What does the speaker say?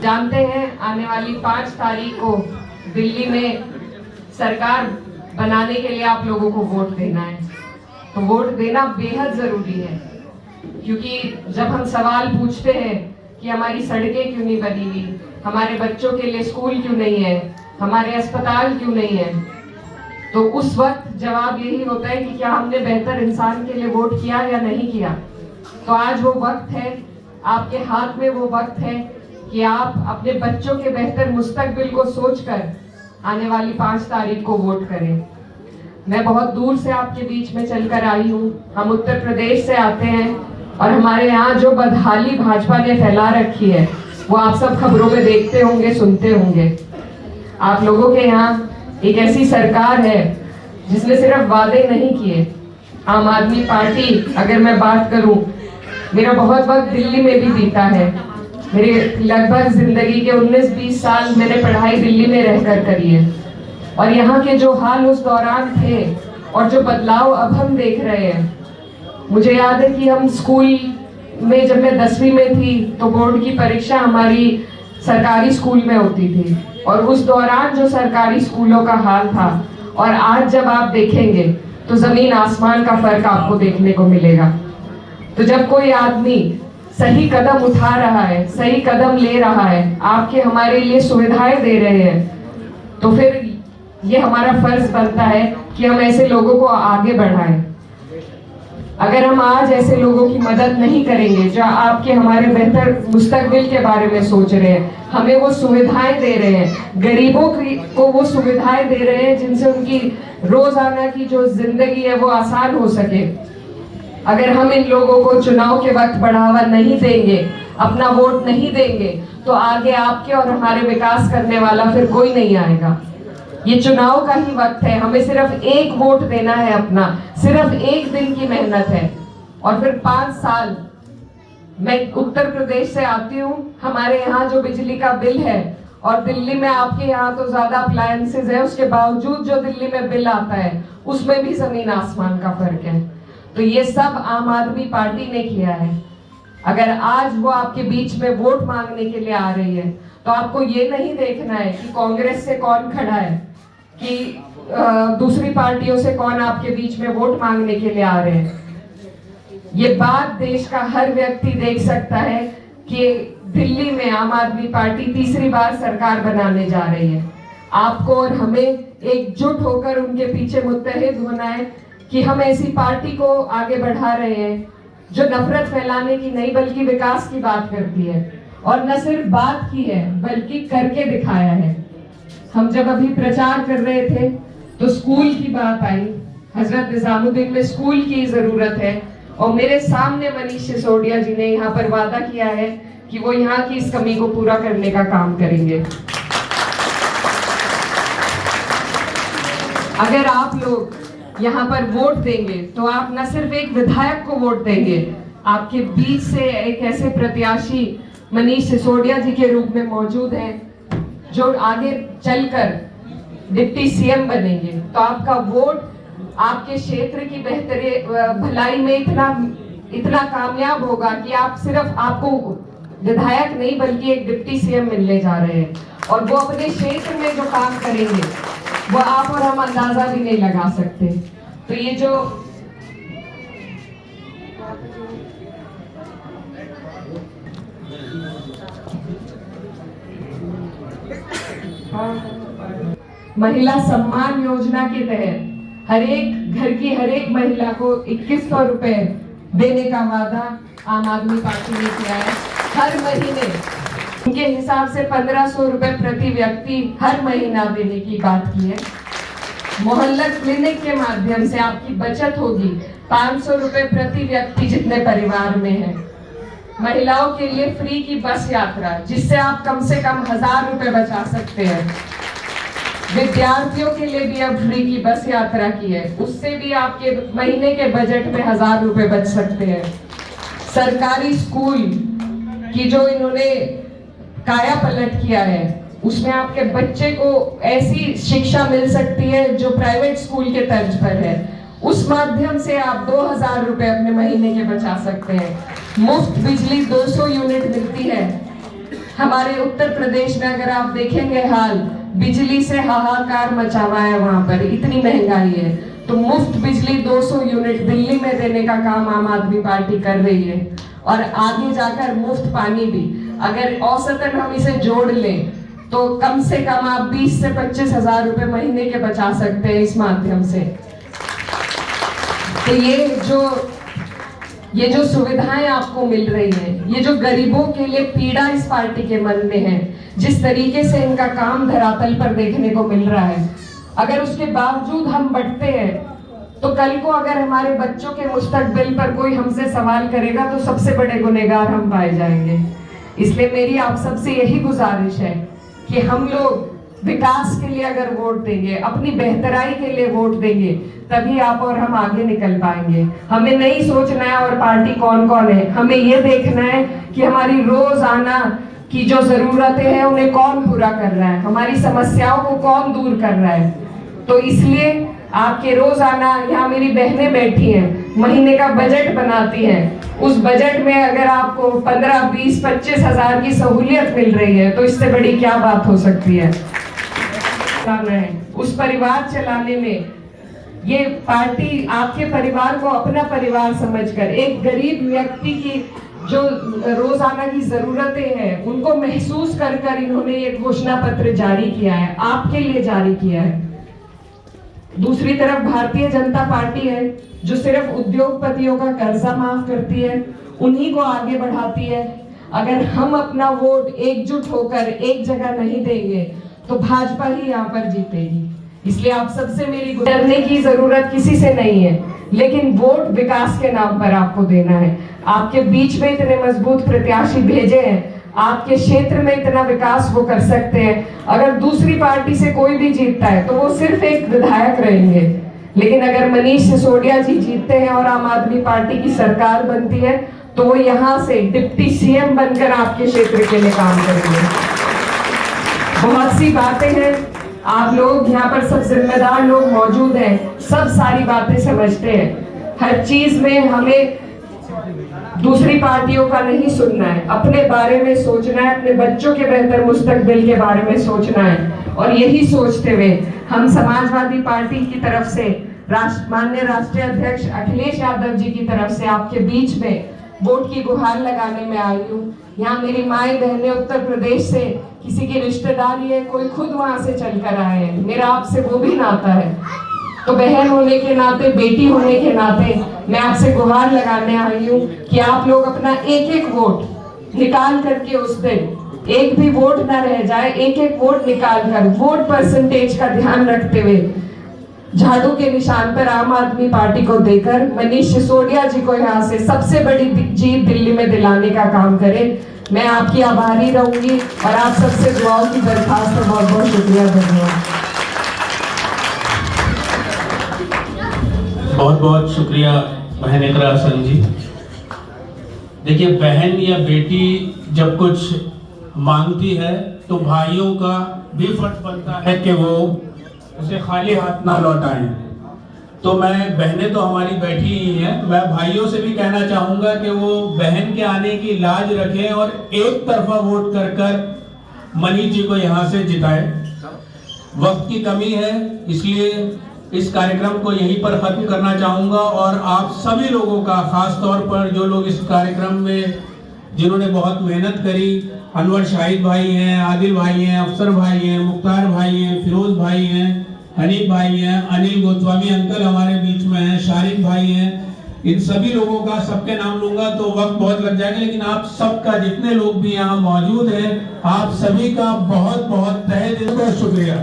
जानते हैं आने वाली 5 तारीख को दिल्ली में सरकार बनाने के लिए आप लोगों को वोट देना है। तो वोट देना बेहद जरूरी है, क्योंकि जब हम सवाल पूछते हैं कि हमारी सड़कें क्यों नहीं बनी हुई, हमारे बच्चों के लिए स्कूल क्यों नहीं है, हमारे अस्पताल क्यों नहीं है, तो उस वक्त जवाब यही होता है कि क्या हमने बेहतर इंसान के लिए वोट किया या नहीं किया। तो आज वो वक्त है, आपके हाथ में वो वक्त है कि आप अपने बच्चों के बेहतर मुस्तकबिल को सोचकर आने वाली 5 तारीख को वोट करें। मैं बहुत दूर से आपके बीच में चलकर आई हूँ। हम उत्तर प्रदेश से आते हैं और हमारे यहाँ जो बदहाली भाजपा ने फैला रखी है वो आप सब खबरों में देखते होंगे, सुनते होंगे। आप लोगों के यहाँ एक ऐसी सरकार है जिसने सिर्फ वादे नहीं किए। आम आदमी पार्टी, अगर मैं बात करूं, मेरा बहुत वक्त दिल्ली में भी बीता है। मेरे लगभग जिंदगी के 19-20 साल मैंने पढ़ाई दिल्ली में रहकर करी है, और यहाँ के जो हाल उस दौरान थे और जो बदलाव अब हम देख रहे हैं, मुझे याद है कि हम स्कूल में, जब मैं 10वीं में थी तो बोर्ड की परीक्षा हमारी सरकारी स्कूल में होती थी, और उस दौरान जो सरकारी स्कूलों का हाल था और आज जब आप देखेंगे तो जमीन आसमान का फर्क आपको देखने को मिलेगा। तो जब कोई आदमी सही कदम उठा रहा है, सही कदम ले रहा है, आपके हमारे लिए सुविधाएं दे रहे हैं, तो फिर ये हमारा फर्ज बनता है कि हम ऐसे लोगों को आगे बढ़ाएं। अगर हम आज ऐसे लोगों की मदद नहीं करेंगे जो आपके हमारे बेहतर मुस्तकबिल के बारे में सोच रहे हैं, हमें वो सुविधाएं दे रहे हैं, गरीबों को वो सुविधाएं दे रहे हैं जिनसे उनकी रोजाना की जो जिंदगी है वो आसान हो सके, अगर हम इन लोगों को चुनाव के वक्त बढ़ावा नहीं देंगे, अपना वोट नहीं देंगे, तो आगे आपके और हमारे विकास करने वाला फिर कोई नहीं आएगा। ये चुनाव का ही वक्त है, हमें सिर्फ एक वोट देना है अपना, सिर्फ एक दिन की मेहनत है, और फिर 5 साल। मैं उत्तर प्रदेश से आती हूँ, हमारे यहाँ जो बिजली का बिल है, और दिल्ली में आपके यहाँ तो ज्यादा अप्लायंसेज है, उसके बावजूद जो दिल्ली में बिल आता है उसमें भी जमीन आसमान का फर्क है। तो ये सब आम आदमी पार्टी ने किया है। अगर आज वो आपके बीच में वोट मांगने के लिए आ रही है तो आपको ये नहीं देखना है कि कांग्रेस से कौन खड़ा है, कि दूसरी पार्टियों से कौन आपके बीच में वोट मांगने के लिए आ रहे हैं। ये बात देश का हर व्यक्ति देख सकता है कि दिल्ली में आम आदमी पार्टी तीसरी बार सरकार बनाने जा रही है। आपको और हमें एकजुट होकर उनके पीछे मुत्तहिद होना है कि हम ऐसी पार्टी को आगे बढ़ा रहे हैं जो नफरत फैलाने की नहीं बल्कि विकास की बात करती है, और न सिर्फ बात की है बल्कि करके दिखाया है। हम जब अभी प्रचार कर रहे थे तो स्कूल की बात आई, हजरत निजामुद्दीन में स्कूल की जरूरत है, और मेरे सामने मनीष सिसोदिया जी ने यहाँ पर वादा किया है कि वो यहाँ की इस कमी को पूरा करने का काम करेंगे। अगर आप लोग यहाँ पर वोट देंगे तो आप न सिर्फ एक विधायक को वोट देंगे, आपके बीच से एक ऐसे प्रत्याशी मनीष सिसोदिया जी के रूप में मौजूद हैं जो आगे चलकर डिप्टी सीएम बनेंगे। तो आपका वोट आपके क्षेत्र की बेहतरी भलाई में इतना कामयाब होगा कि आप सिर्फ आपको विधायक नहीं बल्कि एक डिप्टी सीएम मिलने जा रहे हैं, और वो अपने क्षेत्र में जो काम करेंगे वो आप और हम अंदाजा भी नहीं लगा सकते। तो ये जो महिला सम्मान योजना के तहत हर एक घर की हर एक महिला को 2100 रुपए देने का वादा आम आदमी पार्टी ने किया है। हर महीने उनके हिसाब से 1500 रुपए प्रति व्यक्ति हर महीना देने की बात की है। मोहल्ला क्लिनिक के माध्यम से आपकी बचत होगी 500 रुपए प्रति व्यक्ति जितने परिवार में है। महिलाओं के लिए फ्री की बस यात्रा, जिससे आप कम से कम 1000 रुपए बचा सकते हैं। विद्यार्थियों के लिए भी अब फ्री की बस यात्रा की है, उससे भी आपके महीने के बजट में 1000 रुपए बच सकते हैं। सरकारी स्कूल की जो इन्होंने काया पलट किया है, उसमें आपके बच्चे को ऐसी शिक्षा मिल सकती है जो प्राइवेट स्कूल के तर्ज पर है। उस माध्यम से आप 2000 रुपए अपने महीने के बचा सकते हैं। मुफ्त बिजली 200 यूनिट मिलती है हमारे उत्तर प्रदेश में अगर आप देखेंगे हाल, बिजली से हाहाकार मचा हुआ है, वहां पर इतनी महंगाई है, तो मुफ्त बिजली 200 यूनिट दिल्ली में देने का काम आम आदमी पार्टी कर रही है। और आगे जाकर मुफ्त पानी भी, अगर औसतन हम इसे जोड़ लें तो कम से कम आप 20 से 25 हजार रुपए महीने के बचा सकते हैं इस माध्यम से। तो ये जो सुविधाएं आपको मिल रही हैं, ये जो गरीबों के लिए पीड़ा इस पार्टी के मन में है, जिस तरीके से इनका काम धरातल पर देखने को मिल रहा है, अगर उसके बावजूद हम बढ़ते हैं तो कल को अगर हमारे बच्चों के मुस्तकबिल पर कोई हमसे सवाल करेगा तो सबसे बड़े गुनहगार हम पाए जाएंगे। इसलिए मेरी आप सबसे यही गुजारिश है कि हम लोग विकास के लिए अगर वोट देंगे, अपनी बेहतराई के लिए वोट देंगे, तभी आप और हम आगे निकल पाएंगे। हमें नहीं सोचना है और पार्टी कौन कौन है, हमें ये देखना है कि हमारी रोजाना की जो जरूरतें हैं उन्हें कौन पूरा कर रहा है, हमारी समस्याओं को कौन दूर कर रहा है। तो इसलिए आपके रोजाना यहाँ मेरी बहनें बैठी हैं, महीने का बजट बनाती हैं, उस बजट में अगर आपको 15, 20, 25 हजार की सहूलियत मिल रही है तो इससे बड़ी क्या बात हो सकती है। उस परिवार चलाने में ये पार्टी आपके परिवार को अपना परिवार समझकर, एक गरीब व्यक्ति की जो रोजाना की जरूरतें हैं उनको महसूस कर कर इन्होंने ये घोषणा पत्र जारी किया है, आपके लिए जारी किया है। दूसरी तरफ भारतीय जनता पार्टी है जो सिर्फ उद्योगपतियों का कर्जा माफ करती है, उन्हीं को आगे बढ़ाती है। अगर हम अपना वोट एकजुट होकर एक जगह नहीं देंगे तो भाजपा ही यहाँ पर जीतेगी। इसलिए आप सबसे मेरी डरने की जरूरत किसी से नहीं है, लेकिन वोट विकास के नाम पर आपको देना है। आपके बीच में इतने मजबूत प्रत्याशी भेजे हैं, आपके क्षेत्र में इतना विकास वो कर सकते हैं। अगर दूसरी पार्टी से कोई भी जीतता है तो वो सिर्फ एक विधायक रहेंगे, लेकिन अगर मनीष सिसोदिया जी जीतते हैं और आम आदमी पार्टी की सरकार बनती है तो वो यहाँ से डिप्टी सीएम बनकर आपके क्षेत्र के लिए काम करेंगे। बहुत सी बातें हैं, आप लोग यहाँ पर सब जिम्मेदार लोग मौजूद हैं, सब सारी बातें समझते हैं। हर चीज में हमें दूसरी पार्टियों का नहीं सुनना है, अपने बारे में सोचना है, अपने बच्चों के बेहतर मुस्तकबिल के बारे में सोचना है। और यही सोचते हुए हम समाजवादी पार्टी की तरफ से माननीय राष्ट्रीय अध्यक्ष अखिलेश यादव जी की तरफ से आपके बीच में वोट की गुहार लगाने में आई हूँ। यहाँ मेरी माएं बहनें उत्तर प्रदेश से, किसी की रिश्तेदारी है, कोई खुद वहां से चलकर आए हैं, मेरा आपसे वो भी नाता है। तो बहन होने के नाते, बेटी होने के नाते मैं आपसे गुहार लगाने आई हूँ कि आप लोग अपना एक एक वोट निकाल करके, उस दिन एक भी वोट ना रह जाए, एक एक वोट निकाल कर, वोट परसेंटेज का ध्यान रखते हुए झाड़ू के निशान पर आम आदमी पार्टी को देकर मनीष सिसोदिया जी को यहाँ से सबसे बड़ी जीत दिल्ली में दिलाने का काम करें। मैं आपकी आभारी रहूंगी और आप सबसे दुआओं की दरखास्त है। बहुत बहुत शुक्रिया, धन्यवाद। बहुत बहुत शुक्रिया बहन इकरा हसन जी। देखिए, बहन या बेटी जब कुछ मांगती है तो भाइयों का भी फर्ज बनता है कि वो उसे खाली हाथ ना लौटाएं। तो मैं, बहनें तो हमारी बैठी ही हैं, मैं भाइयों से भी कहना चाहूँगा कि वो बहन के आने की लाज रखें और एक तरफा वोट कर कर मनीष जी को यहाँ से जिताएं। वक्त की कमी है, इसलिए इस कार्यक्रम को यहीं पर खत्म करना चाहूँगा और आप सभी लोगों का, खास तौर पर जो लोग इस कार्यक्रम में जिन्होंने बहुत मेहनत करी, अनवर शाहिद भाई हैं, आदिल भाई हैं, अफसर भाई हैं, मुख्तार भाई हैं, फिरोज भाई हैं, हनीफ भाई हैं, अनिल गोस्वामी अंकल हमारे बीच में हैं, शारिक भाई हैं, इन सभी लोगों का सबके नाम लूंगा तो वक्त बहुत लग जाएगा, लेकिन आप सबका, जितने लोग भी यहाँ मौजूद हैं, आप सभी का बहुत बहुत तहे दिल से शुक्रिया।